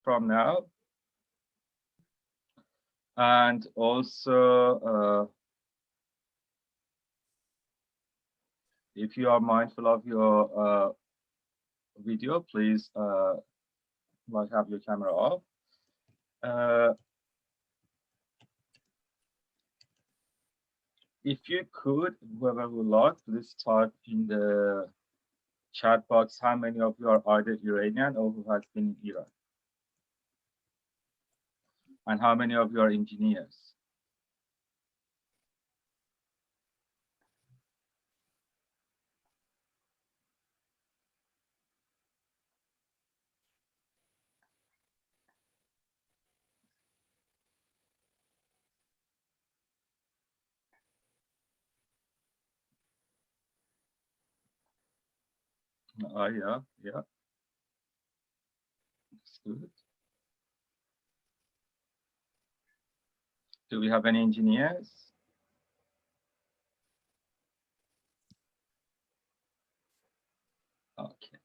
from now. And also, if you are mindful of your video, please like have your camera off. If you could, whoever would like, please type in the chat box how many of you are either Iranian or who has been in Iran, and how many of you are engineers. Yeah, yeah, that's good. Do we have any engineers? Okay.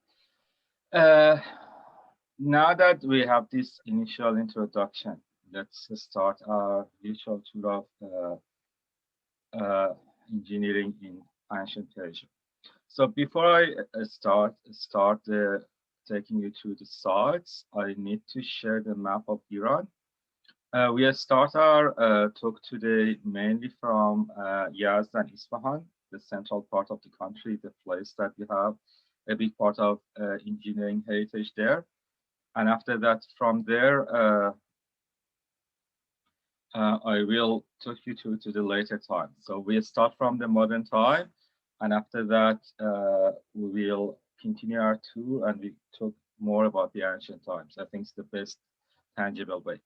Now that we have this initial introduction, let's start our usual tour of engineering in ancient Persia. So before I start taking you through the sites, I need to share the map of Iran. We start our talk today mainly from Yazd and Isfahan, the central part of the country, the place that we have a big part of engineering heritage there. And after that, from there, I will take you to the later time. So we start from the modern time, and after that, we will continue our tour and we talk more about the ancient times. I think it's the best tangible way.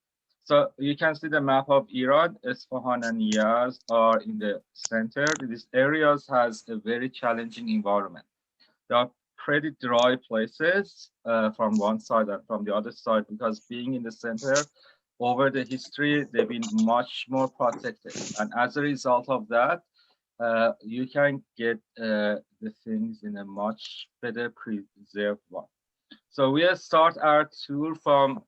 So you can see the map of Iran. Isfahan and Yazd are in the center. These areas has a very challenging environment. There are pretty dry places from one side and from the other side, because being in the center, over the history, they've been much more protected. And as a result of that, you can get the things in a much better preserved one. So we start our tour from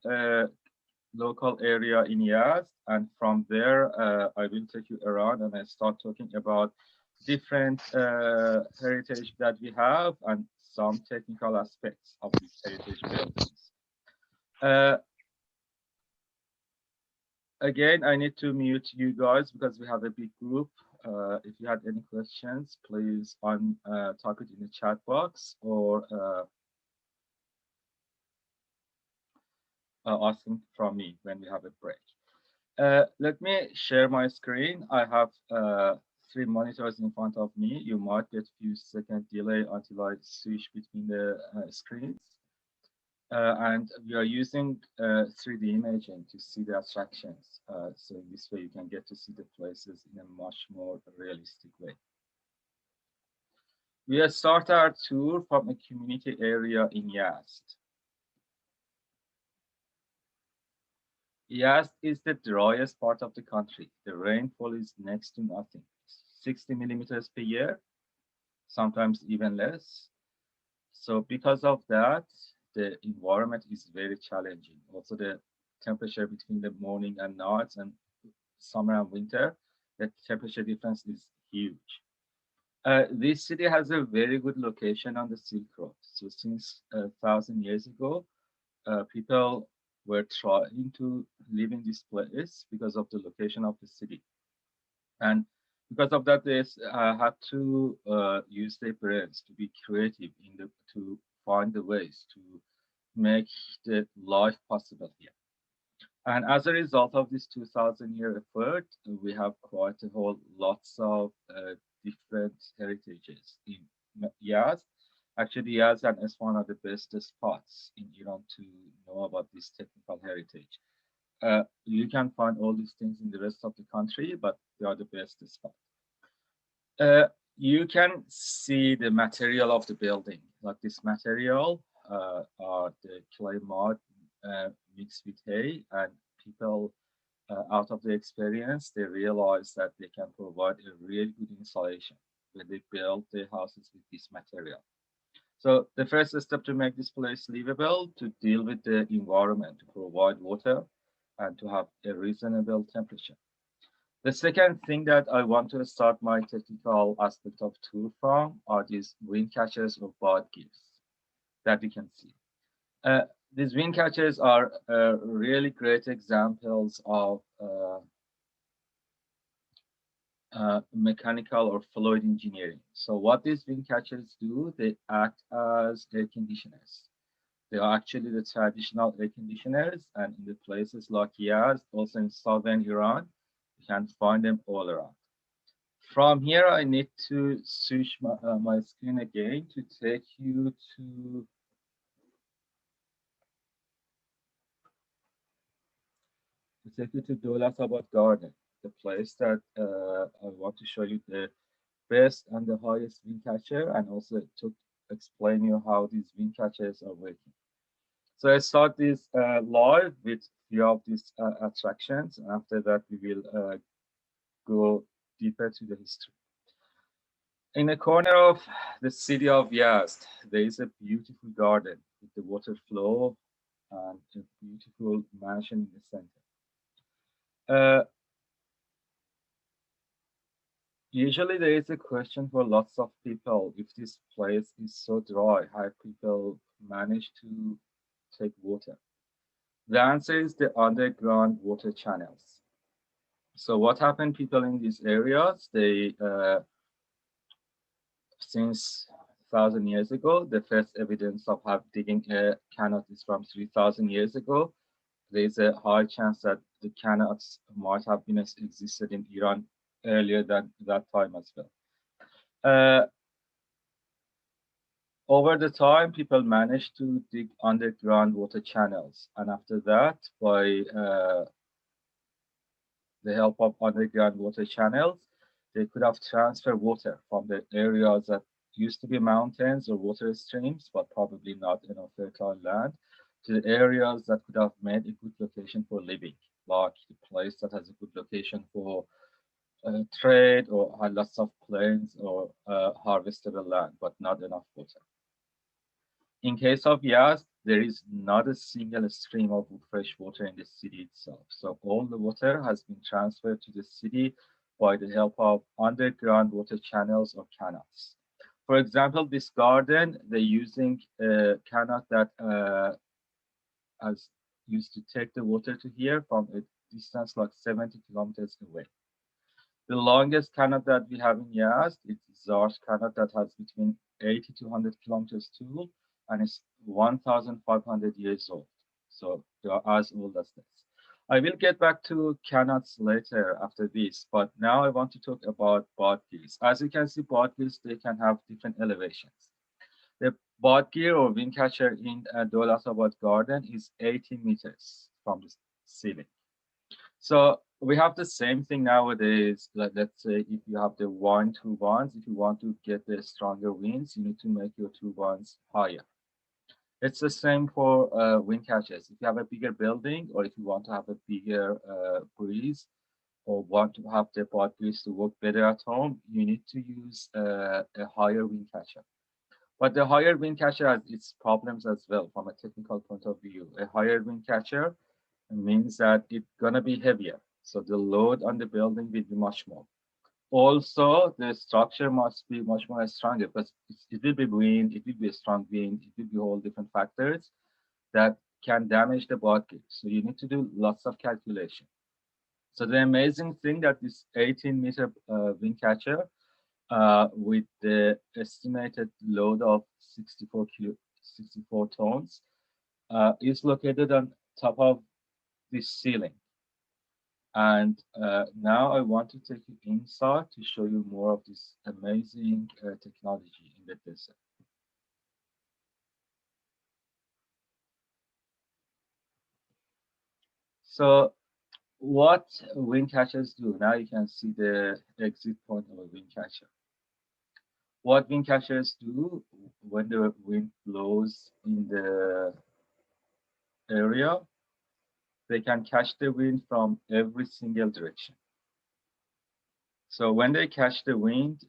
local area in Yazd, and from there, I will take you around and I start talking about different heritage that we have and some technical aspects of these heritage buildings. Again, I need to mute you guys because we have a big group. If you had any questions, please type it in the chat box or asking from me when we have a break. Let me share my screen. I have 3 monitors in front of me. You might get a few second delay until I switch between the screens. And we are using 3D imaging to see the attractions. So this way you can get to see the places in a much more realistic way. We start our tour from a community area in Yazd. Yazd is the driest part of the country. The rainfall is next to nothing. 60 millimeters per year, sometimes even less. So because of that, the environment is very challenging. Also, the temperature between the morning and night and summer and winter, the temperature difference is huge. This city has a very good location on the Silk Road. So since 1,000 years ago, people were trying to live in this place because of the location of the city. And because of that, they had to use their brains to be creative to find the ways to make the life possible here. And as a result of this 2,000-year effort, we have quite a whole lots of different heritages in Yazd. Actually, Yazd and Isfahan are the best spots in Iran to know about this technical heritage. You can find all these things in the rest of the country, but they are the best spot. You can see the material of the building. Like this material are the clay mud mixed with hay, and people out of the experience, they realize that they can provide a really good insulation when they build their houses with this material. So the first step to make this place livable, to deal with the environment, to provide water, and to have a reasonable temperature. The second thing that I want to start my technical aspect of tour from are these wind catchers or boat gears that you can see. Uh, these wind catchers are really great examples of mechanical or fluid engineering. So what these wind catchers do, they act as air conditioners. They are actually the traditional air conditioners, and in the places like Yazd, also in southern Iran, you can find them all around. From here, I need to switch my screen again to take you to Dolatabad Garden, the place that I want to show you the best and the highest wind catcher, and also to explain you how these wind catchers are working. So I start this live with few of these attractions, and after that we will go deeper to the history. In a corner of the city of Yazd, there is a beautiful garden with the water flow and a beautiful mansion in the center. Uh, Usually there is a question for lots of people, if this place is so dry, how people manage to take water. The answer is the underground water channels. So what happened, people in these areas, they since 1,000 years ago, the first evidence of have digging a Qanat is from 3,000 years ago. There is a high chance that the Qanats might have been existed in Iran earlier than that time as well. Uh, Over the time, people managed to dig underground water channels, and after that, by the help of underground water channels, they could have transferred water from the areas that used to be mountains or water streams, but probably not enough fertile land, to the areas that could have made a good location for living, like the place that has a good location for trade or had lots of plains or harvestable land, but not enough water. In case of Yazd, there is not a single stream of fresh water in the city itself. So all the water has been transferred to the city by the help of underground water channels or canals. For example, this garden, they're using a canal that has used to take the water to here from a distance like 70 kilometers away. The longest canal that we have in Yazd is Zarsh canal that has between 80 to 100 kilometers tall and is 1,500 years old. So they are as old as this. I will get back to Qanats later after this, but now I want to talk about Badgirs. As you can see, Badgirs, they can have different elevations. The Badgir or windcatcher in Dolatabad garden is 80 meters from the ceiling. So we have the same thing nowadays. Like, let's say if you have the one turbines, if you want to get the stronger winds, you need to make your turbines higher. It's the same for wind catchers. If you have a bigger building, or if you want to have a bigger breeze, or want to have the pod breeze to work better at home, you need to use a higher wind catcher. But the higher wind catcher has its problems as well from a technical point of view. A higher wind catcher means that it's gonna be heavier. So the load on the building will be much more. Also, the structure must be much more stronger because it will be wind, it will be a strong wind, it will be all different factors that can damage the body. So you need to do lots of calculation. So the amazing thing that this 18-meter wind catcher with the estimated load of 64 tons is located on top of this ceiling. And now I want to take you inside to show you more of this amazing technology in the desert. So what wind catchers do, now you can see the exit point of a wind catcher. What wind catchers do when the wind blows in the area, they can catch the wind from every single direction. So when they catch the wind,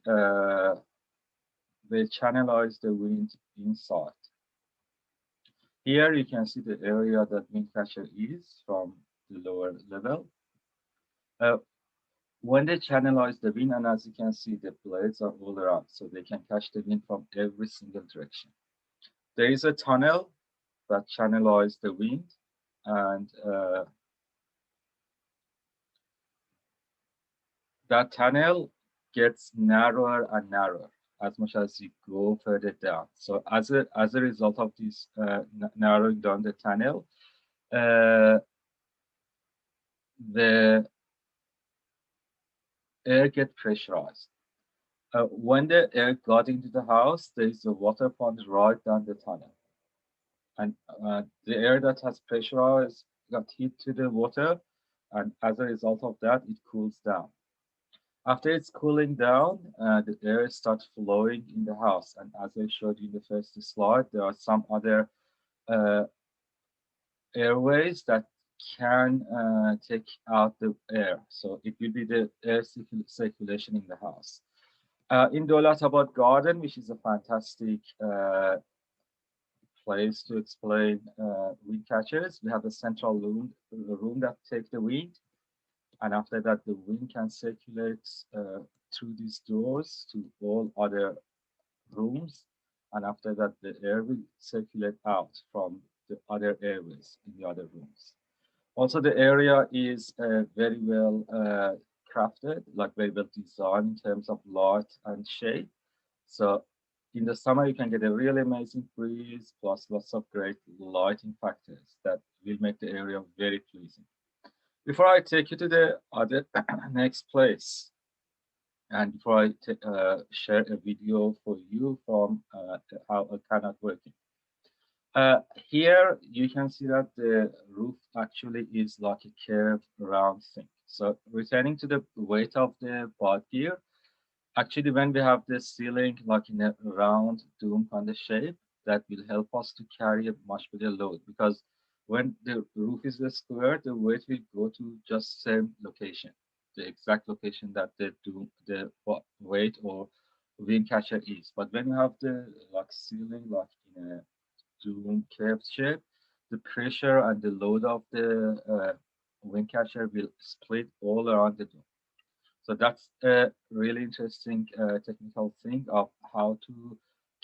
they channelize the wind inside. Here you can see the area that windcatcher is from the lower level. Uh, when they channelize the wind, and as you can see, the blades are all around, so they can catch the wind from every single direction. There is a tunnel that channelize the wind, and that tunnel gets narrower and narrower as much as you go further down. So as a result of this narrowing down the tunnel, the air get pressurized. When the air got into the house, there is a water pond right down the tunnel, and the air that has pressurized got hit to the water, and as a result of that, it cools down. After it's cooling down, the air starts flowing in the house. And as I showed you in the first slide, there are some other uh, airways that can take out the air. So it will be the air circulation in the house. In Dolatabad Garden, which is a fantastic place to explain wind catchers, we have a central room that takes the wind. And after that, the wind can circulate through these doors to all other rooms. And after that, the air will circulate out from the other airways in the other rooms. Also, the area is very well crafted, like very well designed in terms of light and shade. So in the summer, you can get a really amazing breeze, plus lots of great lighting factors that will make the area very pleasing. Before I take you to the other next place, and before I share a video for you from how a Qanat working. Here you can see that the roof actually is like a curved round thing. So returning to the weight of the board gear, actually when we have the ceiling like in a round dome kind of shape, that will help us to carry a much better load, because when the roof is a square, the weight will go to just same location, the exact location that the weight or wind catcher is. But when you have the like ceiling like in a dome curved shape, the pressure and the load of the wind catcher will split all around the dome. So that's a really interesting technical thing of how to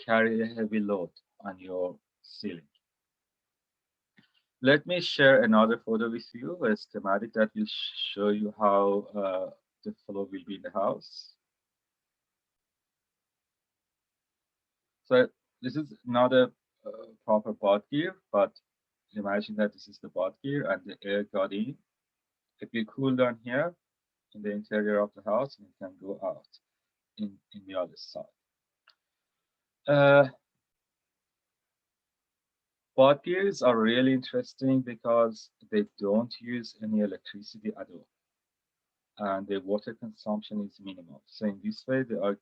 carry a heavy load on your ceiling. Let me share another photo with you, a schematic that will show you how the flow will be in the house. So this is not a proper board gear, but imagine that this is the board gear and the air got in. It will cool down here in the interior of the house, and it can go out in the other side. Board gears are really interesting because they don't use any electricity at all, and the water consumption is minimal. So in this way, they are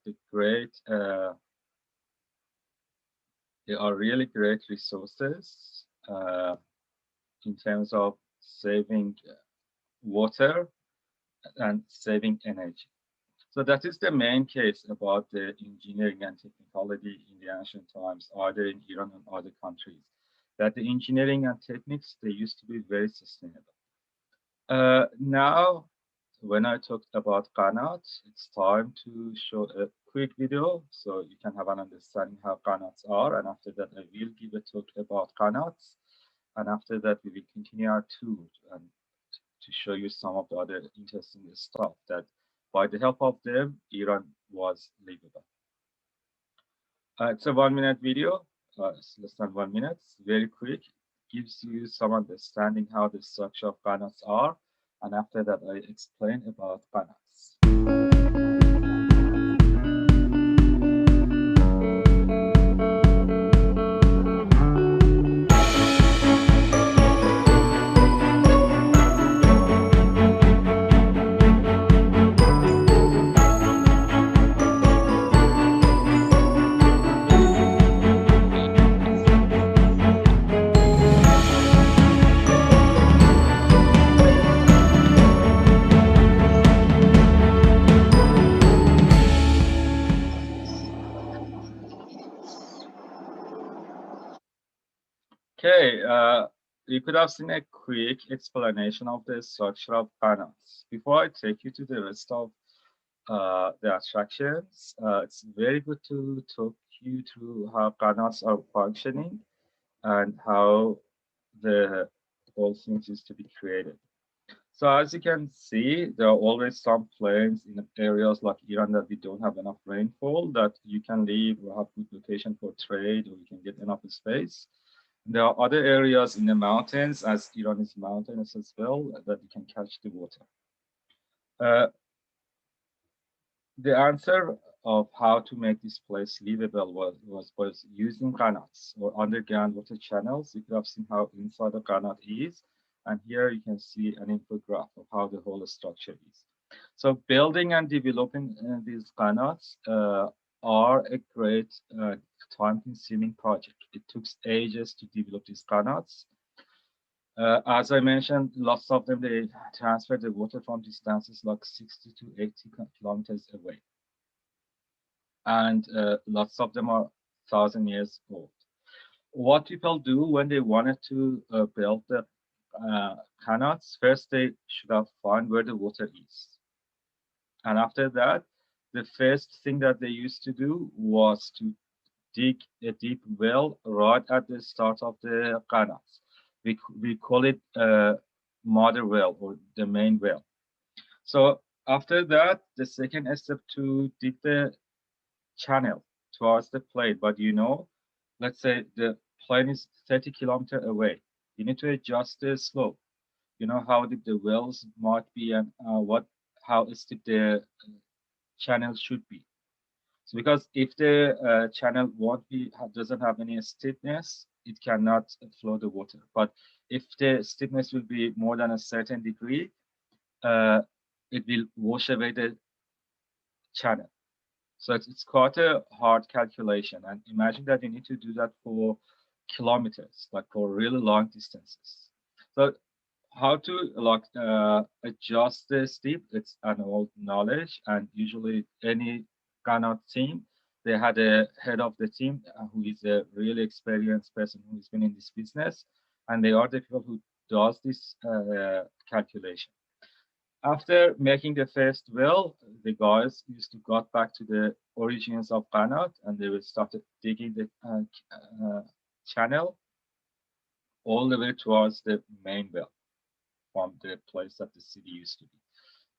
they are really great resources in terms of saving water and saving energy. So that is the main case about the engineering and technology in the ancient times, either in Iran and other countries, that the engineering and techniques, they used to be very sustainable. Now, when I talked about Qanats, it's time to show a quick video so you can have an understanding how Qanats are. And after that, I will give a talk about Qanats. And after that, we will continue our tour and to show you some of the other interesting stuff that by the help of them, Iran was livable. It's a 1 minute video, it's less than 1 minute, it's very quick, gives you some understanding how the structure of Qanats are. And after that, I explain about Qanats. you could have seen a quick explanation of the structure of Qanats. Before I take you to the rest of the attractions, it's very good to talk you through how Qanats are functioning and how the whole thing is to be created. So as you can see, there are always some plains in areas like Iran that we don't have enough rainfall that you can live or have good location for trade, or you can get enough space. There are other areas in the mountains, as Iran is mountainous as well, that you can catch the water. Uh, the answer of how to make this place livable was using Qanats or underground water channels. You could have seen how inside the Qanat is. And here you can see an infograph of how the whole structure is. So building and developing these Qanats are a great time-consuming project. It took ages to develop these Qanats. As I mentioned, lots of them, they transfer the water from distances like 60 to 80 kilometers away. And lots of them are 1,000 years old. What people do when they wanted to build the Qanats, first they should have found where the water is. And after that, the first thing that they used to do was to dig a deep well right at the start of the Qanats. We call it mother well or the main well. So after that, the second step to dig the channel towards the plane. But let's say the plane is 30 kilometers away. You need to adjust the slope. You know how deep the wells might be and how steep the channel should be. So because if the channel doesn't have any steepness, it cannot flow the water. But if the steepness will be more than a certain degree, it will wash away the channel. So it's quite a hard calculation. And imagine that you need to do that for kilometers, like for really long distances. So how to adjust the steep, it's an old knowledge. And usually any Qanat team, they had a head of the team who is a really experienced person who's been in this business. And they are the people who does this calculation. After making the first well, the guys used to go back to the origins of Qanat and they will started digging the channel all the way towards the main well from the place that the city used to be.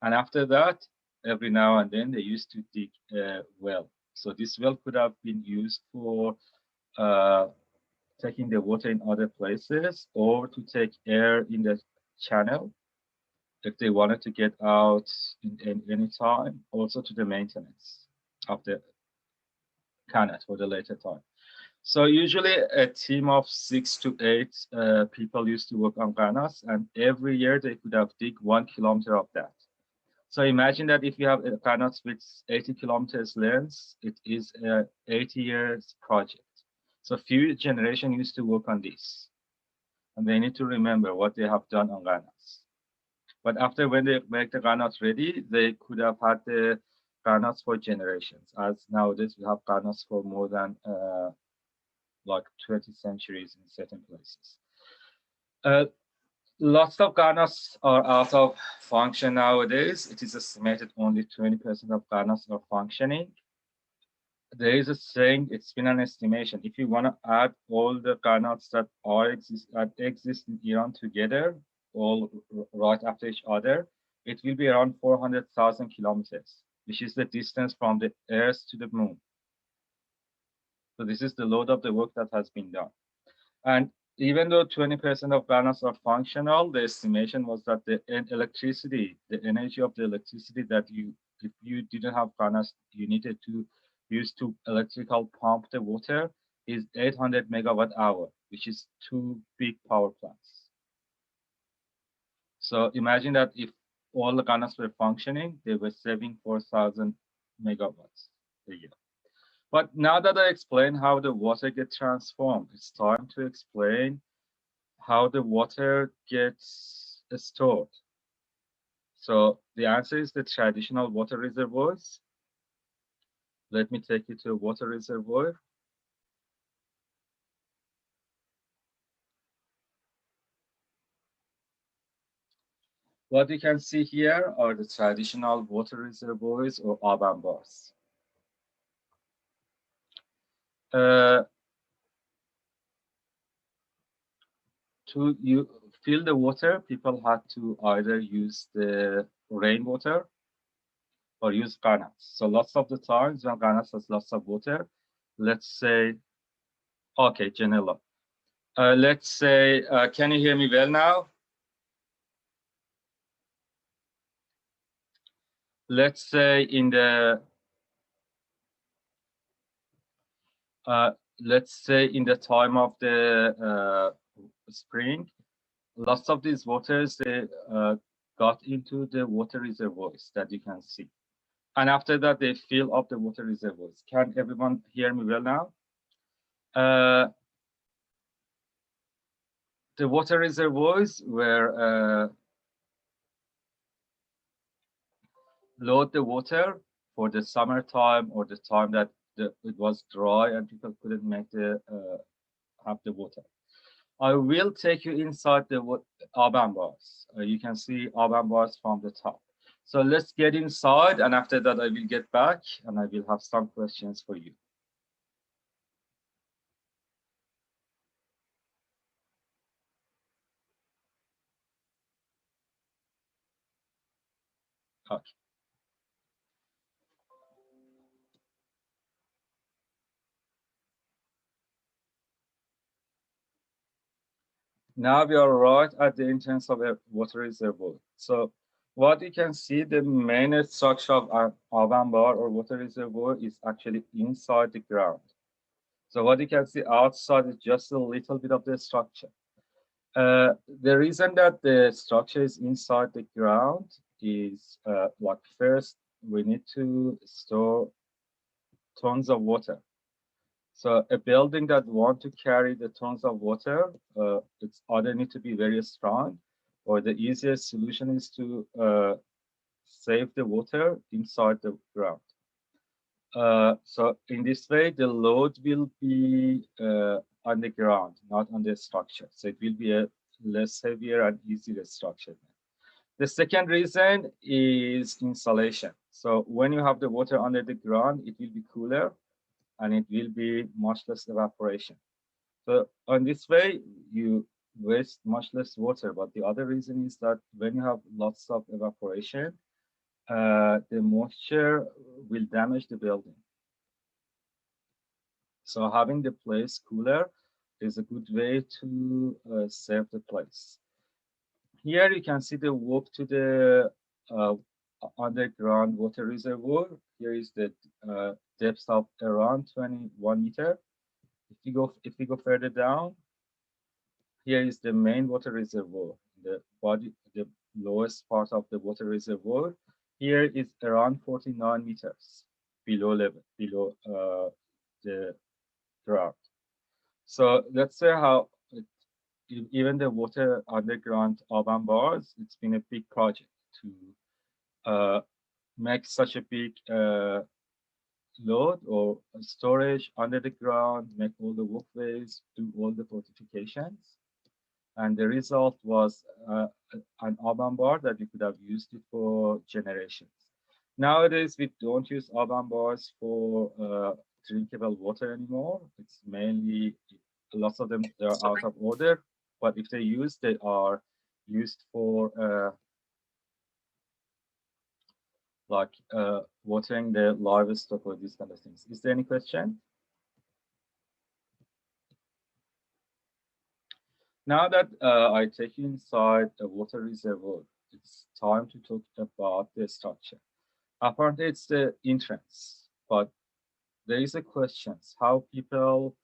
And after that, every now and then they used to dig a well. So this well could have been used for taking the water in other places or to take air in the channel if they wanted to get out in any time, also to the maintenance of the Qanat for the later time. So usually a team of 6 to 8 people used to work on Qanats, and every year they could have dig 1 kilometer of that. So imagine that if you have a Qanat with 80 kilometers length, it is a 80 years project. So few generation used to work on this, and they need to remember what they have done on Qanats. But after when they make the Qanats ready, they could have had the Qanats for generations. As nowadays we have Qanats for more than like 20 centuries in certain places. Lots of Qanats are out of function nowadays. It is estimated only 20% of Qanats are functioning. There is a saying, it's been an estimation. If you want to add all the Qanats that exist in Iran together, all right after each other, it will be around 400,000 kilometers, which is the distance from the Earth to the moon. So this is the load of the work that has been done. And even though 20% of Qanats are functional, the estimation was that the electricity, the energy of the electricity that if you didn't have Qanats, you needed to use to electrical pump the water is 800 megawatt hour, which is 2 big power plants. So imagine that if all the Qanats were functioning, they were saving 4,000 megawatts a year. But now that I explained how the water gets transformed, it's time to explain how the water gets stored. So the answer is the traditional water reservoirs. Let me take you to a water reservoir. What you can see here are the traditional water reservoirs or abambars. To fill the water, people had to either use the rainwater or use Qanats. So lots of the times when Qanats has lots of water, let's say, okay, Janela. Let's say, can you hear me well now? Let's say in the uh, let's say in the time of the spring, lots of these waters they got into the water reservoirs that you can see, and after that they fill up the water reservoirs. Can everyone hear me well now? Uh, the water reservoirs were load the water for the summertime or the time that it was dry and people couldn't make the have the water. I will take you inside the Aban bars. You can see Aban bars from the top. So let's get inside, and after that, I will get back and I will have some questions for you. Okay. Now we are right at the entrance of a water reservoir. So what you can see, the main structure of an Aban bar or water reservoir is actually inside the ground. So what you can see outside is just a little bit of the structure. The reason that the structure is inside the ground is like first we need to store tons of water. So a building that want to carry the tons of water, it's either need to be very strong, or the easiest solution is to save the water inside the ground. So in this way, the load will be on the ground, not on the structure. So it will be a less heavier and easier structure. The second reason is insulation. So when you have the water under the ground, it will be cooler and it will be much less evaporation. So on this way, you waste much less water. But the other reason is that when you have lots of evaporation, the moisture will damage the building. So having the place cooler is a good way to save the place. Here you can see the walk to the uh, underground water reservoir. Here is the depth of around 21 meter. If we go further down, here is the main water reservoir. The lowest part of the water reservoir. Here is around 49 meters below level, below the ground. So let's say how even the water underground urban bars, it's been a big project to make such a big load or storage under the ground, make all the walkways, do all the fortifications. And the result was an urban bar that we could have used it for generations. Nowadays, we don't use urban bars for drinkable water anymore. It's mainly, lots of them, they're out of order. But if they use, they are used for like watering the livestock or these kind of things. Is there any question? Now that I take you inside a water reservoir, it's time to talk about the structure. Apparently, it's the entrance, but there is a question: how people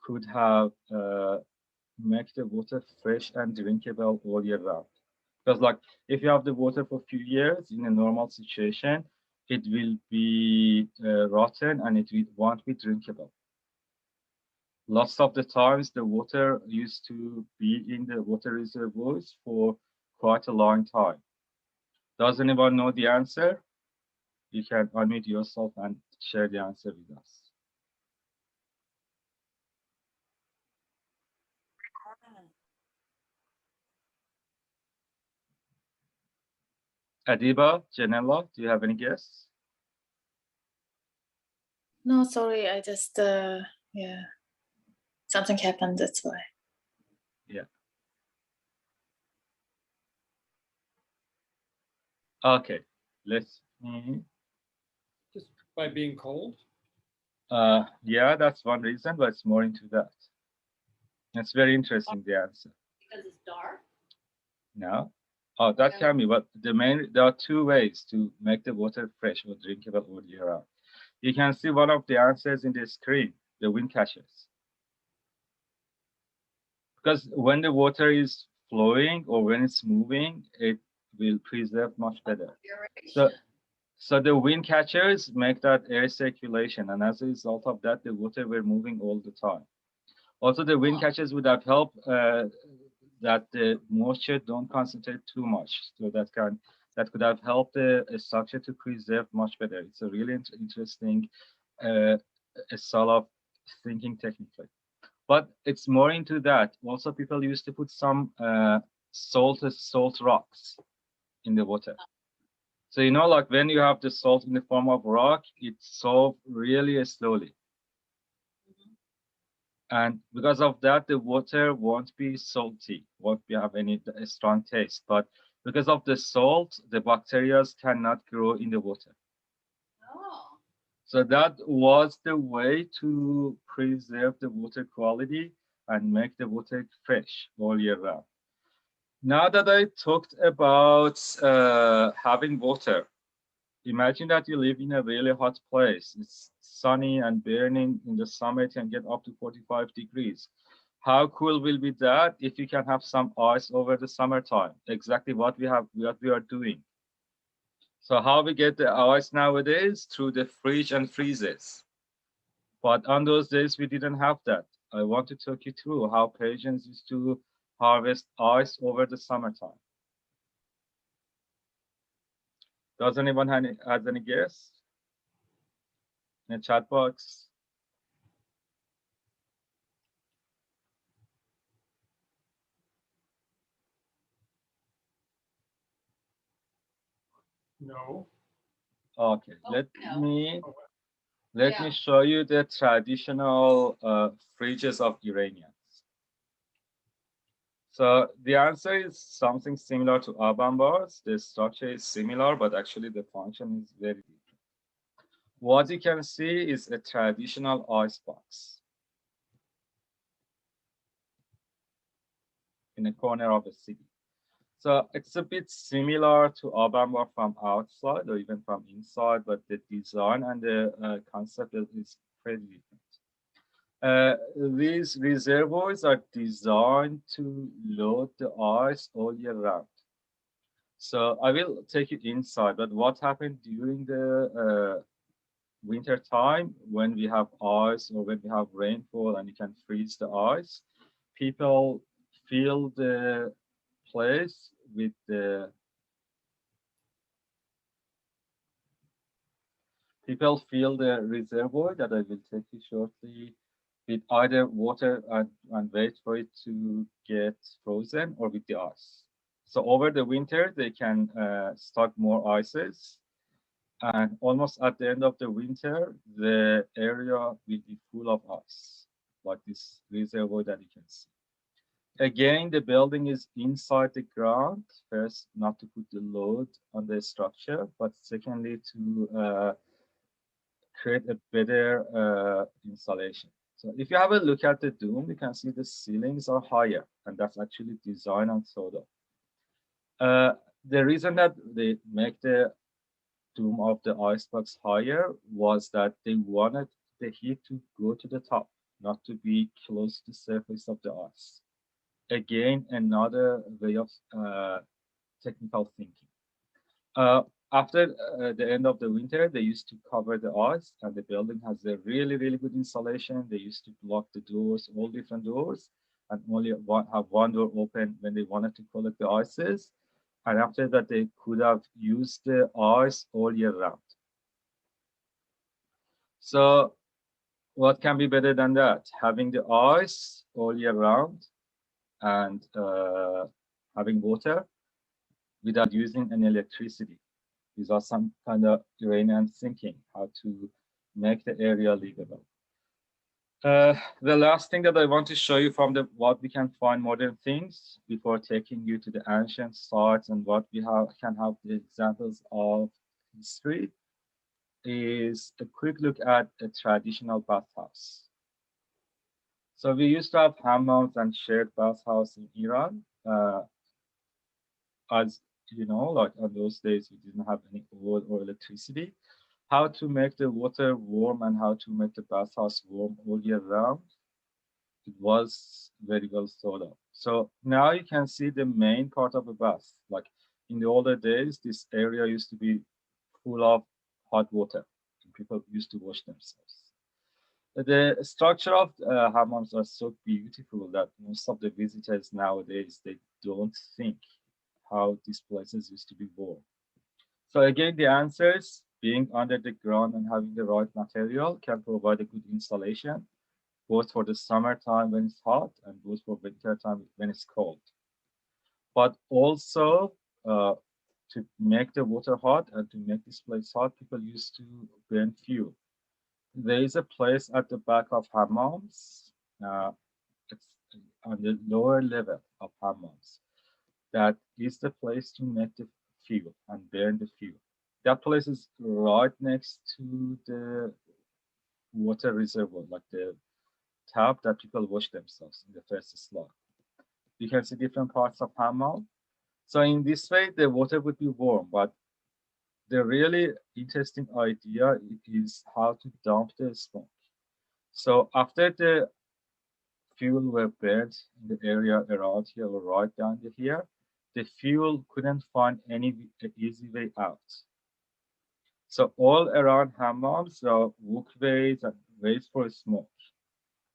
could have make the water fresh and drinkable all year round. Because like if you have the water for a few years in a normal situation, it will be rotten and it won't be drinkable. Lots of the times the water used to be in the water reservoirs for quite a long time. Does anyone know the answer? You can unmute yourself and share the answer with us. Adiba, Janella, do you have any guess? No, sorry, I just yeah, something happened, that's why. Yeah. Okay, let's see. Just by being cold? Yeah, that's one reason, but it's more into that. It's very interesting, the answer. Because it's dark? No? Oh, that can be, but there are two ways to make the water fresh or drinkable all year round. You can see one of the answers in the screen, the windcatchers. Because when the water is flowing or when it's moving, it will preserve much better. So the wind catchers make that air circulation, and as a result of that, the water were moving all the time. Also, the wind catchers would have helped that the moisture don't concentrate too much, so that could have helped the structure to preserve much better. It's a really interesting style of thinking technically. But it's more into that. Also, people used to put some salt rocks in the water. So, you know, like when you have the salt in the form of rock, it dissolves really slowly. And because of that, the water won't be salty, won't have any strong taste. But because of the salt, the bacteria cannot grow in the water. Oh. So that was the way to preserve the water quality and make the water fresh all year round. Now that I talked about having water, imagine that you live in a really hot place. It's sunny and burning in the summer, it can get up to 45 degrees. How cool will be that if you can have some ice over the summertime? Exactly what we are doing. So how we get the ice nowadays? Through the fridge and freezers. But on those days, we didn't have that. I want to talk you through how Persians used to harvest ice over the summertime. Does anyone has any guess? In the chat box. No. Okay, Oh, let no. me Yeah. show you the traditional fridges of Iranians. So the answer is something similar to urban bars. The structure is similar, but actually the function is very different. What you can see is a traditional ice box in a corner of a city. So it's a bit similar to urban bar from outside or even from inside, but the design and the concept is pretty different. These reservoirs are designed to load the ice all year round. So I will take you inside, but what happened during the winter time when we have ice or when we have rainfall and you can freeze the ice, people fill the place with the reservoir that I will take you shortly with either water and wait for it to get frozen or with the ice. So over the winter, they can stock more ices. And almost at the end of the winter, the area will be full of ice, like this reservoir that you can see. Again, the building is inside the ground. First, not to put the load on the structure, but secondly, to create a better installation. So if you have a look at the dome, you can see the ceilings are higher, and that's actually design and soda. The reason that they make the dome of the icebox higher was that they wanted the heat to go to the top, not to be close to the surface of the ice. Again, another way of technical thinking. After the end of the winter, they used to cover the ice, and the building has a really, really good insulation. They used to block the doors, all different doors, and only have one door open when they wanted to collect the ices. And after that, they could have used the ice all year round. So what can be better than that? Having the ice all year round and having water. without using any electricity. These are some kind of Iranian thinking, how to make the area livable. The last thing that I want to show you from the what we can find modern things before taking you to the ancient sites and what we can have the examples of history is a quick look at a traditional bathhouse. So we used to have hammams and shared bathhouse in Iran. As you know, like on those days, we didn't have any oil or electricity. How to make the water warm and how to make the bathhouse warm all year round, it was very well thought of. So now you can see the main part of a bath. Like in the older days, this area used to be full of hot water. People used to wash themselves. The structure of hammams are so beautiful that most of the visitors nowadays, they don't think how these places used to be warm. So again, the answers being under the ground and having the right material can provide a good insulation, both for the summertime when it's hot and both for winter time when it's cold. But also to make the water hot and to make this place hot, people used to burn fuel. There is a place at the back of hammams. It's on the lower level of hammams. That is the place to make the fuel and burn the fuel. That place is right next to the water reservoir, like the tap that people wash themselves in the first slide. You can see different parts of hammam. So in this way, the water would be warm, but the really interesting idea is how to dump the smoke. So after the fuel were burned in the area around here or right down here, the fuel couldn't find any easy way out. So all around hammams are walkways and ways for smoke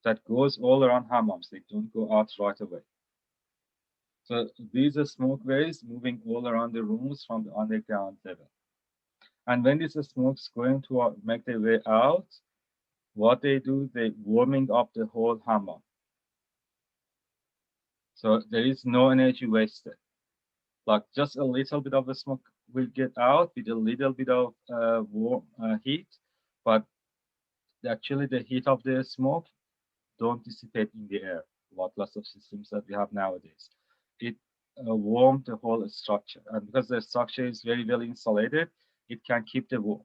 that goes all around hammams. They don't go out right away. So these are smokeways moving all around the rooms from the underground level. And when this smoke's going to make their way out, what they do, they warming up the whole hammam. So there is no energy wasted. Like just a little bit of the smoke will get out with a little bit of warm heat, but actually the heat of the smoke don't dissipate in the air, like lots of systems that we have nowadays. It warmed the whole structure, and because the structure is very well insulated, it can keep the warmth.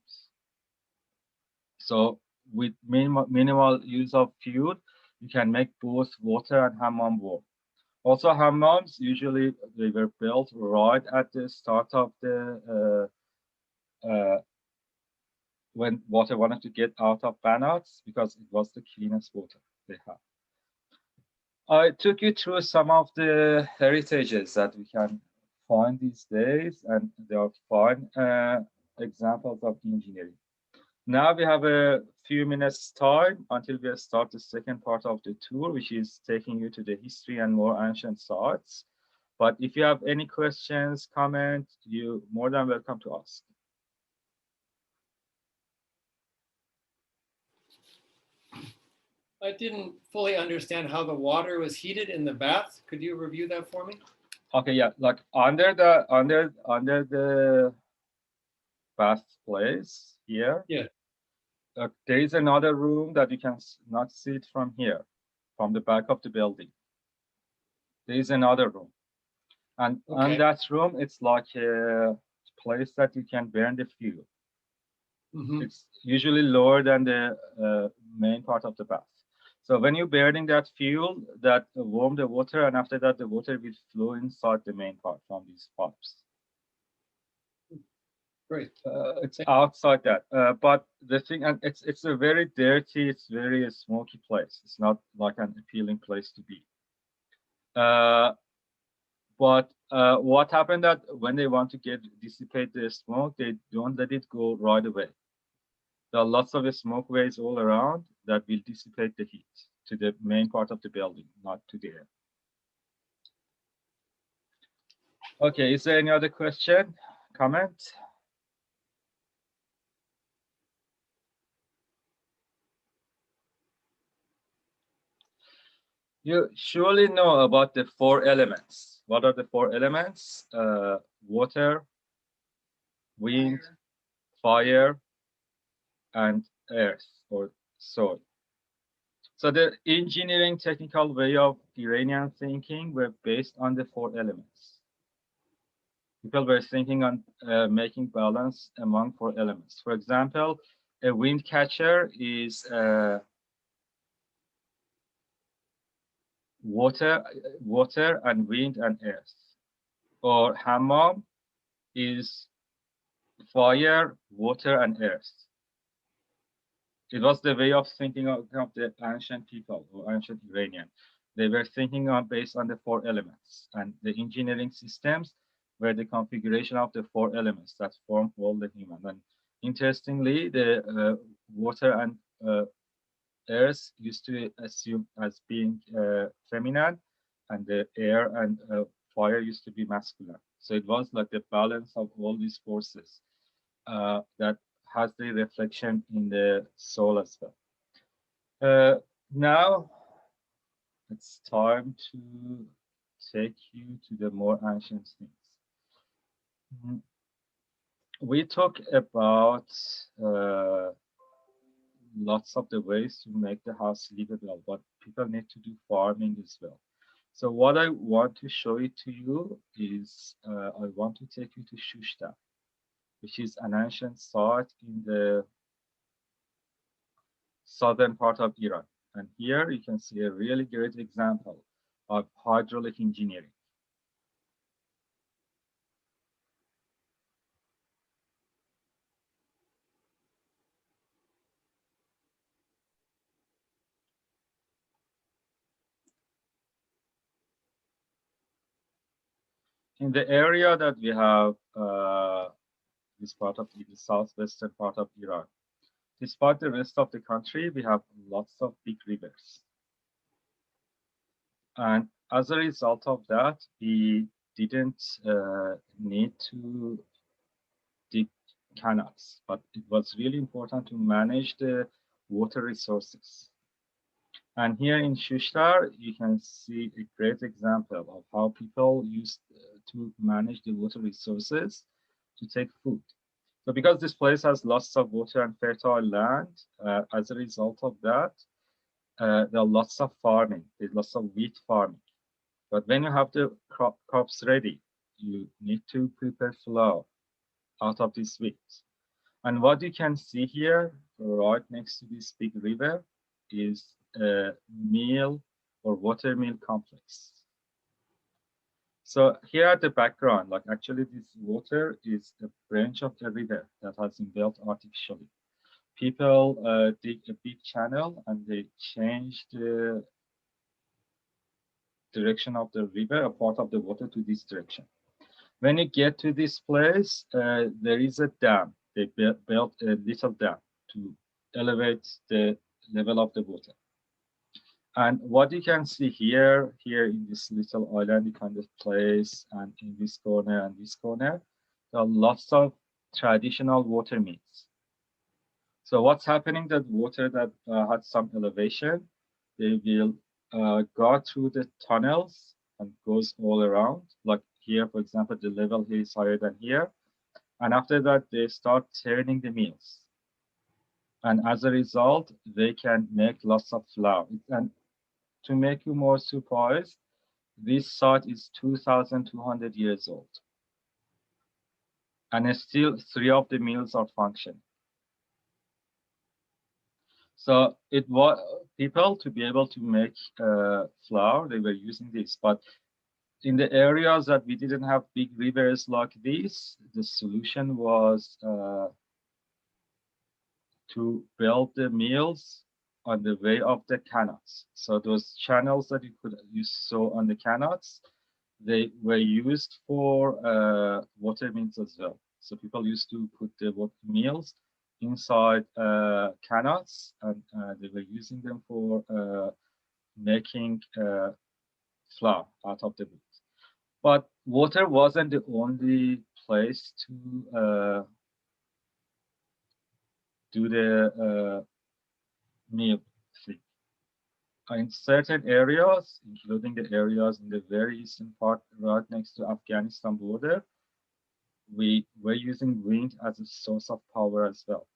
So with minimal use of fuel, you can make both water and hammam warm. Also, hammams usually they were built right at the start of the when water wanted to get out of Qanats because it was the cleanest water they have. I took you through some of the heritages that we can find these days, and there are fine examples of engineering. Now we have a few minutes time until we start the second part of the tour, which is taking you to the history and more ancient sites. But if you have any questions, comments, you're more than welcome to ask. I didn't fully understand how the water was heated in the bath. Could you review that for me? Okay, yeah, like under the bath place here. Yeah. There is another room that you can not see it from here, from the back of the building. There is another room, and Okay. on that room, it's like a place that you can burn the fuel. Mhm. It's usually lower than the main part of the bath. So when you're burning that fuel, that warm the water, and after that, the water will flow inside the main part from these pipes. Great. It's outside that, but the thing, and it's a very dirty, it's very smoky place. It's not like an appealing place to be. But what happened that when they want to dissipate the smoke, they don't let it go right away. There are lots of smokeways all around that will dissipate the heat to the main part of the building, not to the air. Okay, is there any other question, comment? You surely know about the 4 elements. What are the four elements? Water, wind, fire, and earth or soil. So the engineering technical way of Iranian thinking were based on the four elements. People were thinking on making balance among four elements. For example, a wind catcher is water and wind and earth. Or hammam is fire, water, and earth. It was the way of thinking of the ancient people or ancient Iranian. They were thinking on based on the four elements, and the engineering systems were the configuration of the four elements that form all the human. And interestingly, the water and earth used to assume as being feminine, and the air and fire used to be masculine. So it was like the balance of all these forces that has the reflection in the soul as well. Now it's time to take you to the more ancient things. We talk about lots of the ways to make the house livable, but people need to do farming as well. So what I want to show it to you is I want to take you to Shushtar, which is an ancient site in the southern part of Iran. And here you can see a really great example of hydraulic engineering. In the area that we have this part of the southwestern part of Iran, despite the rest of the country, we have lots of big rivers. And as a result of that, we didn't need to dig canals, but it was really important to manage the water resources. And here in Shushtar, you can see a great example of how people used to manage the water resources to take food. So because this place has lots of water and fertile land, as a result of that, there are lots of farming. There's lots of wheat farming. But when you have the crops ready, you need to prepare flour out of this wheat. And what you can see here, right next to this big river, is a mill or water mill complex. So here at the background, like actually this water is a branch of the river that has been built artificially. People dig a big channel and they change the direction of the river, a part of the water to this direction. When you get to this place, there is a dam. They built a little dam to elevate the level of the water. And what you can see here in this little island kind of place, and in this corner and this corner, there are lots of traditional water mills. So what's happening, that water that had some elevation, they will go through the tunnels and goes all around. Like here, for example, the level here is higher than here. And after that, they start turning the mills. And as a result, they can make lots of flour. And to make you more surprised, this site is 2,200 years old. And still 3 of the mills are functioning. So it was people to be able to make flour, they were using this. But in the areas that we didn't have big rivers like this, the solution was to build the mills on the way of the Qanats. So those channels that you saw on the Qanats, they were used for water mills as well. So people used to put the water mills inside Qanats, and they were using them for making flour out of the wheat. But water wasn't the only place to do the mill thing. In certain areas, including the areas in the very eastern part, right next to Afghanistan border, we were using wind as a source of power as well.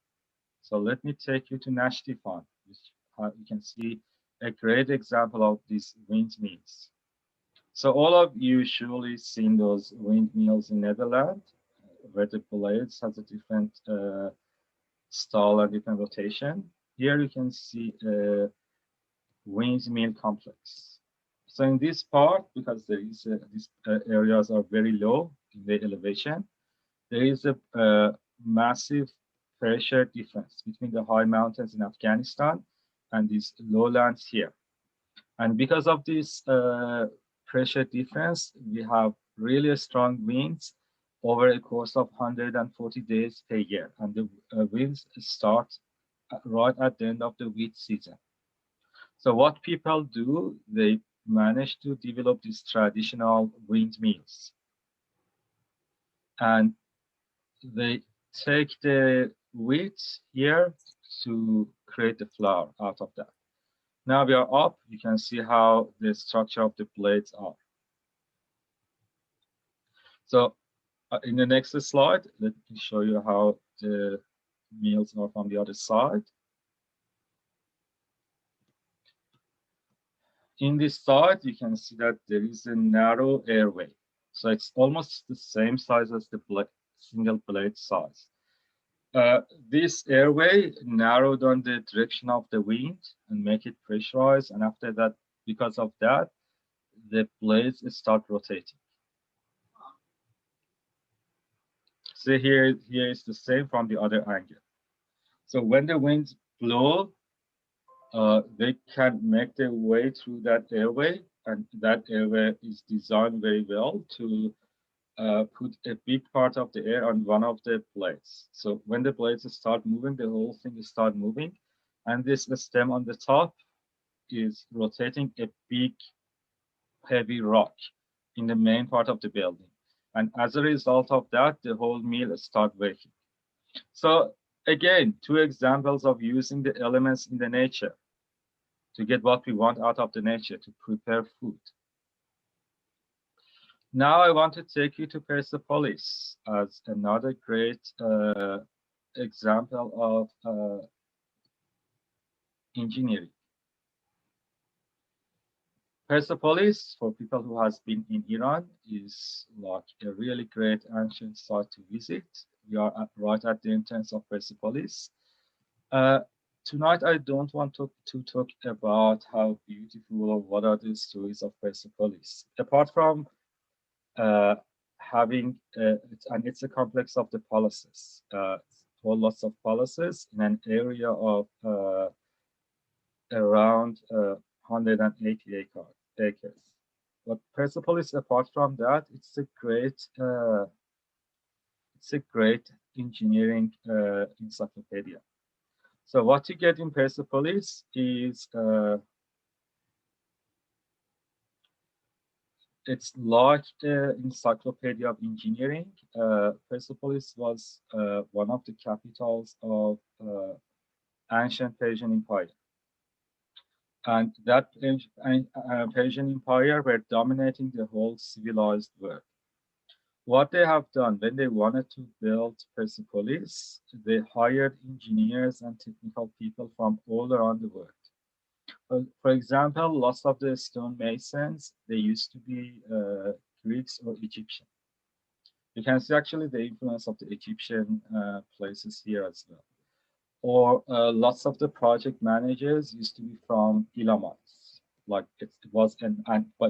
So let me take you to Nashtifan, which you can see a great example of these windmills. So all of you surely seen those windmills in Netherlands, where the blades has a different style and different rotation. Here you can see a windmill complex. So in this part, because there is these areas are very low in the elevation, there is a massive pressure difference between the high mountains in Afghanistan and these lowlands here. And because of this pressure difference, we have really strong winds over a course of 140 days per year. And the winds start right at the end of the wheat season. So what people do, they manage to develop these traditional windmills. And they take the wheat here to create the flour out of that. Now we are up, you can see how the structure of the blades are. So in the next slide, let me show you how the mills are from the other side. In this side, you can see that there is a narrow airway. So it's almost the same size as the single blade size. This airway narrowed on the direction of the wind and make it pressurized. And after that, because of that, the blades start rotating. So here is the same from the other angle. So when the winds blow, they can make their way through that airway, and that airway is designed very well to put a big part of the air on one of the blades. So when the blades start moving, the whole thing start moving, and this stem on the top is rotating a big, heavy rock in the main part of the building. And as a result of that, the whole mill start working. So again, two examples of using the elements in the nature to get what we want out of the nature to prepare food. Now I want to take you to Persepolis as another great example of engineering. Persepolis, for people who has been in Iran, is like a really great ancient site to visit. We are right at the entrance of Persepolis. Tonight, I don't want to talk about how beautiful or what are the stories of Persepolis. Apart from having, and it's a complex of the palaces, lots of palaces in an area of around 180 acres. But Persepolis, apart from that, it's a great engineering encyclopedia. So what you get in Persepolis is it's like the encyclopedia of engineering. Persepolis was one of the capitals of ancient Persian Empire. And that Persian Empire were dominating the whole civilized world. What they have done when they wanted to build Persepolis, they hired engineers and technical people from all around the world. For example, lots of the stonemasons, they used to be Greeks or Egyptian. You can see actually the influence of the Egyptian places here as well. Or lots of the project managers used to be from Elamites, like it was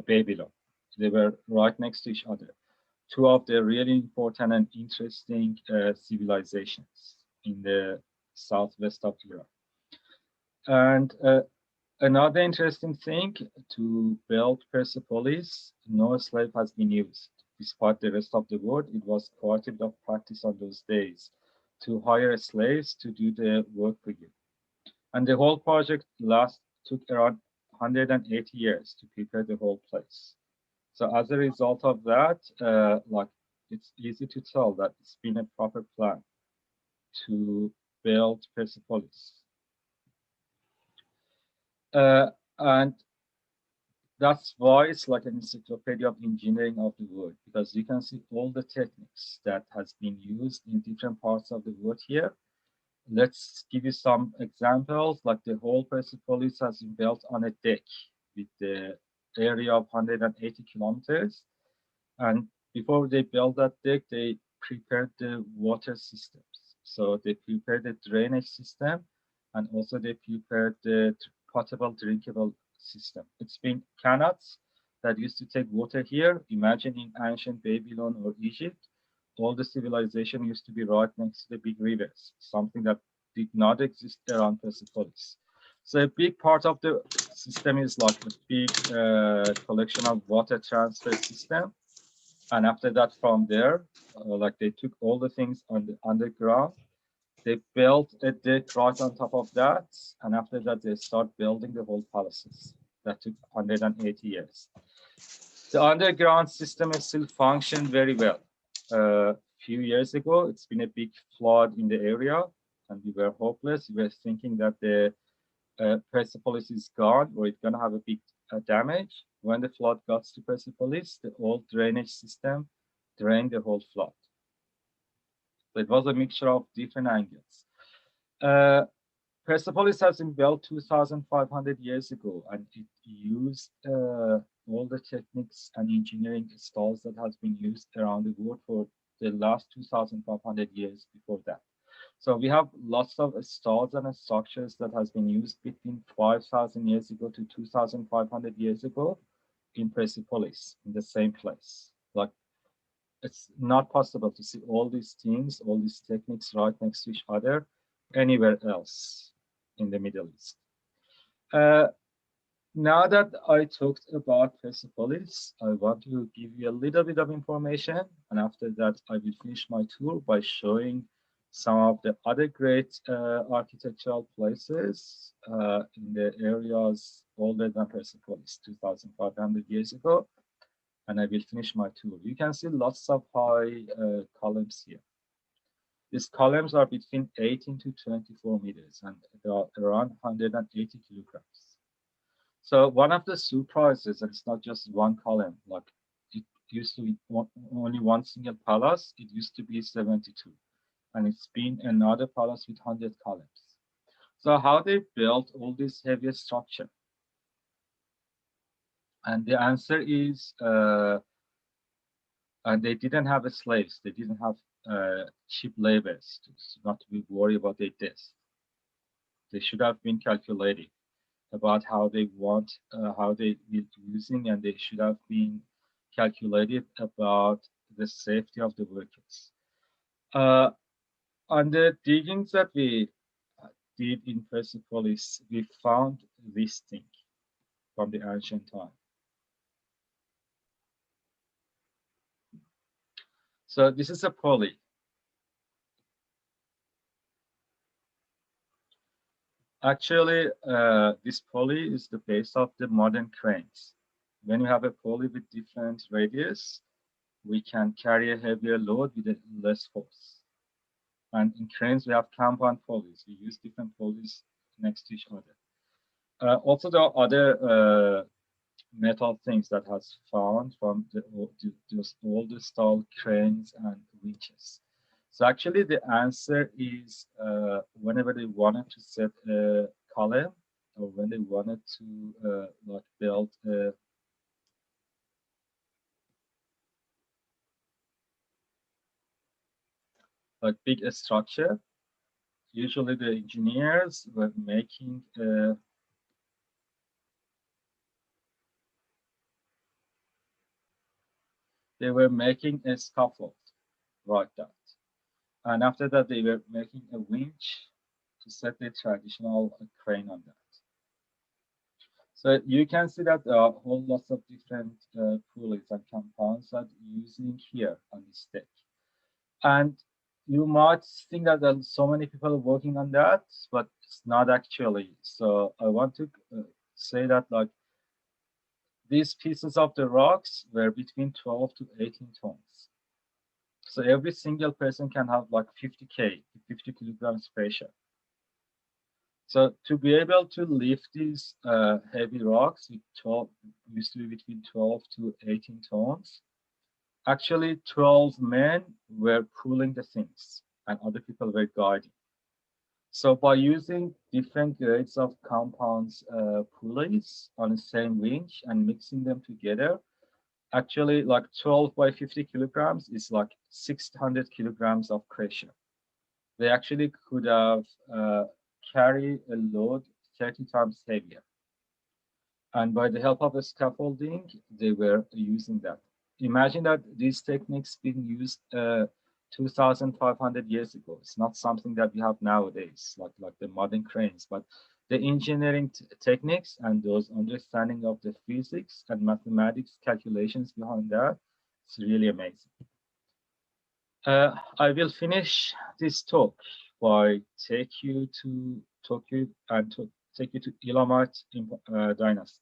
Babylon. They were right next to each other. Two of the really important and interesting civilizations in the southwest of Iran. And another interesting thing, to build Persepolis, no slave has been used. Despite the rest of the world, it was part of the practice on those days to hire slaves to do the work for you. And the whole project took around 180 years to prepare the whole place. So as a result of that, like it's easy to tell that it's been a proper plan to build Persepolis. And that's why it's like an encyclopedia of engineering of the wood, because you can see all the techniques that has been used in different parts of the wood here. Let's give you some examples, like the whole Persepolis has been built on a deck with the area of 180 kilometers. And before they built that deck, they prepared the water systems. So they prepared the drainage system, and also they prepared the potable, drinkable system. It's been Qanats that used to take water here. Imagine in ancient Babylon or Egypt, all the civilization used to be right next to the big rivers, something that did not exist around Persepolis. So a big part of the system is like a big collection of water transfer system. And after that, from there, like they took all the things on the underground, they built a deck right on top of that. And after that, they start building the whole palaces. That took 180 years. The underground system is still functioned very well. A few years ago, it's been a big flood in the area, and we were hopeless. We were thinking that the Persepolis is gone, or it's going to have a big damage. When the flood got to Persepolis, the old drainage system drained the whole flood. So it was a mixture of different angles. Persepolis has been built 2,500 years ago, and it used all the techniques and engineering styles that has been used around the world for the last 2,500 years before that. So we have lots of styles and structures that has been used between 5,000 years ago to 2,500 years ago in Persepolis, in the same place. Like, it's not possible to see all these things, all these techniques right next to each other anywhere else in the Middle East. Now that I talked about Persepolis, I want to give you a little bit of information, and after that, I will finish my tour by showing some of the other great architectural places in the areas older than Persepolis, 2,500 years ago, and I will finish my tour. You can see lots of high columns here. These columns are between 18 to 24 meters, and they are around 180 kilograms. So one of the surprises, and it's not just one column, like it used to be only one single palace, it used to be 72. And it's been another palace with 100 columns. So how they built all this heavy structure? And the answer is, and they didn't have slaves, they didn't have cheap laborers to not to be worried about their death. They should have been calculated about how they want, how they will be using, and they should have been calculated about the safety of the workers. On the diggings that we did in Persepolis, we found this thing from the ancient time. So this is a pulley. Actually, this pulley is the base of the modern cranes. When you have a pulley with different radius, we can carry a heavier load with less force. And in cranes, we have compound pulleys. We use different pulleys next to each other. Also, there are other metal things that has found from those older style cranes and winches. So actually, the answer is whenever they wanted to set a column, or when they wanted to like build a like big structure, usually the engineers were making they were making a scaffold like that. And after that, they were making a winch to set the traditional crane on that. So you can see that there are whole lots of different pulleys and compounds that you're using here on this deck. And you might think that there are so many people working on that, but it's not actually. So I want to say that like these pieces of the rocks were between 12 to 18 tons. So every single person can have like 50 kilograms pressure. So to be able to lift these heavy rocks, with 12, used to be between 12 to 18 tons. Actually, 12 men were pulling the things, and other people were guiding. So by using different grades of compounds pulleys on the same winch and mixing them together, actually like 12 by 50 kilograms is like 600 kilograms of pressure. They actually could have carry a load 30 times heavier. And by the help of a scaffolding, they were using that. Imagine that these techniques being used 2,500 years ago. It's not something that we have nowadays, like the modern cranes, but the engineering techniques and those understanding of the physics and mathematics calculations behind that, it's really amazing. I will finish this talk by take you to Tokyo and to take you to Elamite dynasty.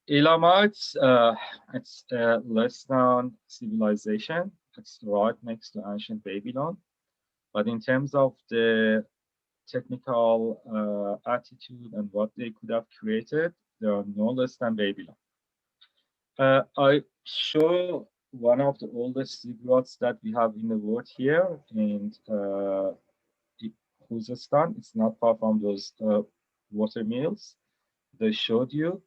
Elamites, it's a less known civilization. It's right next to ancient Babylon. But in terms of the technical attitude and what they could have created, they are no less than Babylon. I show one of the oldest ziggurats that we have in the world here in Khuzestan. It's not far from those water mills they showed you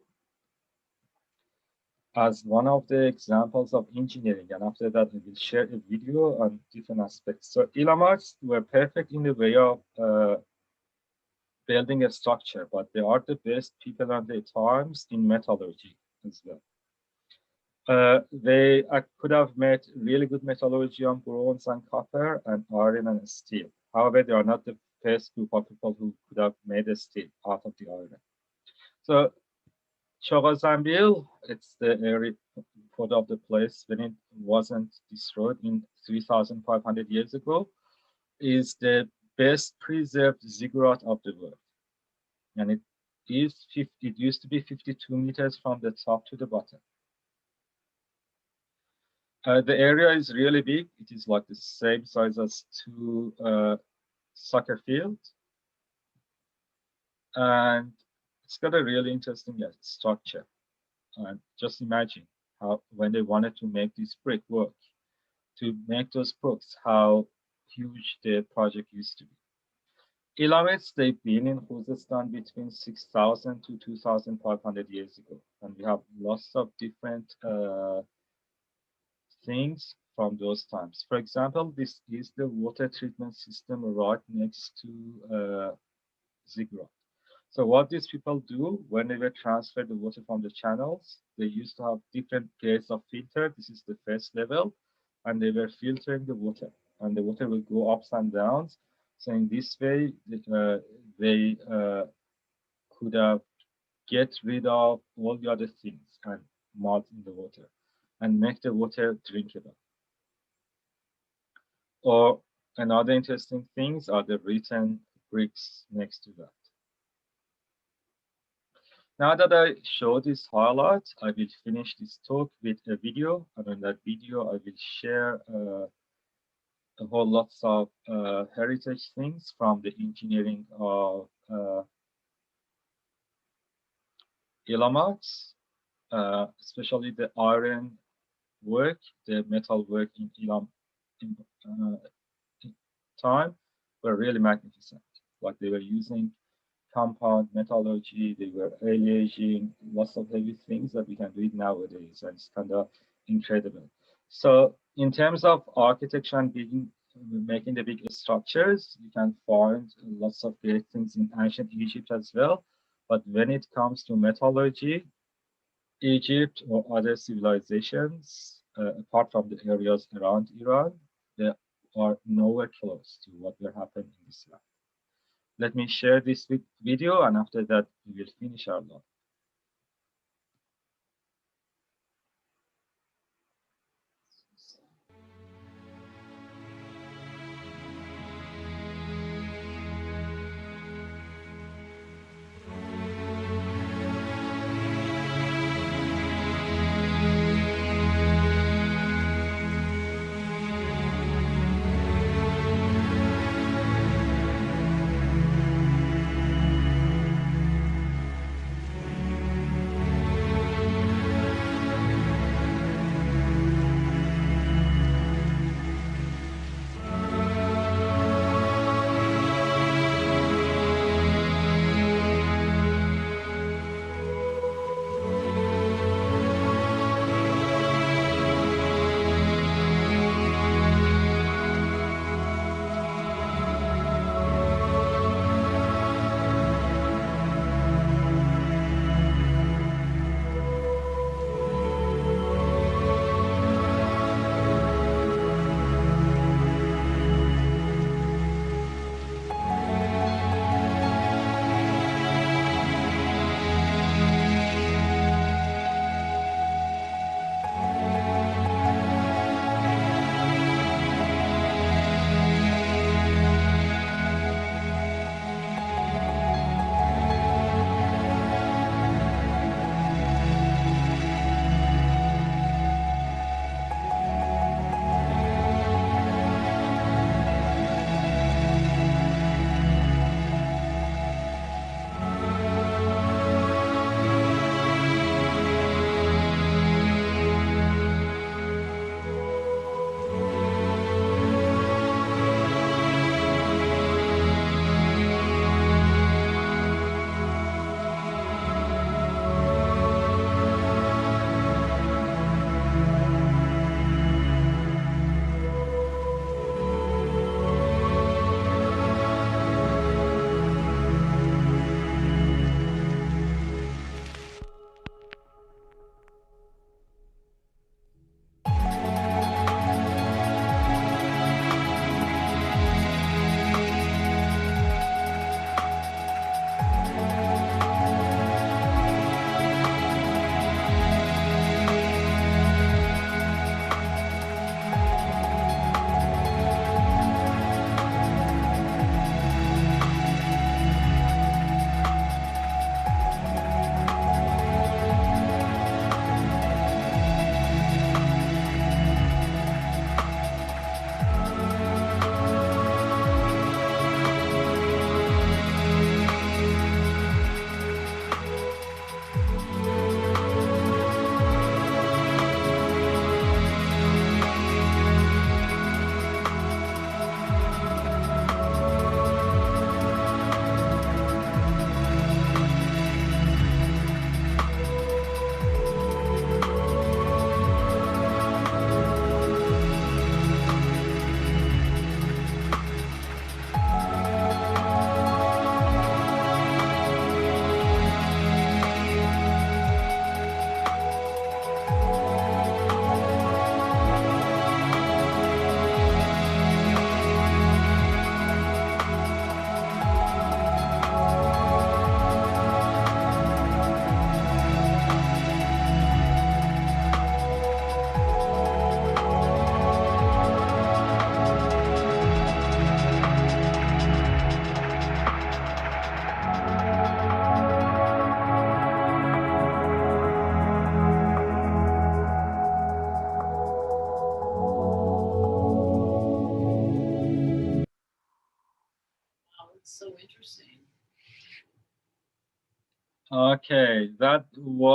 as one of the examples of engineering. And after that, we will share a video on different aspects. So Elamites were perfect in the way of building a structure, but they are the best people at their times in metallurgy as well. They could have made really good metallurgy on bronze and copper and iron and steel. However, they are not the first group of people who could have made a steel out of the iron. So Chogazambil, it's the area of the place when it wasn't destroyed in 3,500 years ago, is the best preserved ziggurat of the world. And it used to be 52 meters from the top to the bottom. The area is really big. It is like the same size as 2 soccer fields. And it's got a really interesting structure. And just imagine how, when they wanted to make this brick work, to make those bricks, how huge the project used to be. Elamites, they've been in Khuzestan between 6,000 to 2,500 years ago. And we have lots of different things from those times. For example, this is the water treatment system right next to ziggurat. So what these people do when they were transferred the water from the channels, they used to have different grades of filter. This is the first level, and they were filtering the water, and the water will go ups and downs. So in this way, they could have get rid of all the other things and mud in the water and make the water drinkable. Or another interesting things are the written bricks next to that. Now that I show this highlight, I will finish this talk with a video, and in that video, I will share a whole lots of heritage things from the engineering of Elamites, especially the iron work, the metal work in Elam in time were really magnificent. Like they were using compound metallurgy, they were irrigation, lots of heavy things that we can do it nowadays, and it's kind of incredible. So in terms of architecture and making the big structures, you can find lots of great things in ancient Egypt as well. But when it comes to metallurgy, Egypt or other civilizations, apart from the areas around Iran, they are nowhere close to what will happen in Islam. Let me share this video, and after that, we will finish our talk. Okay, that was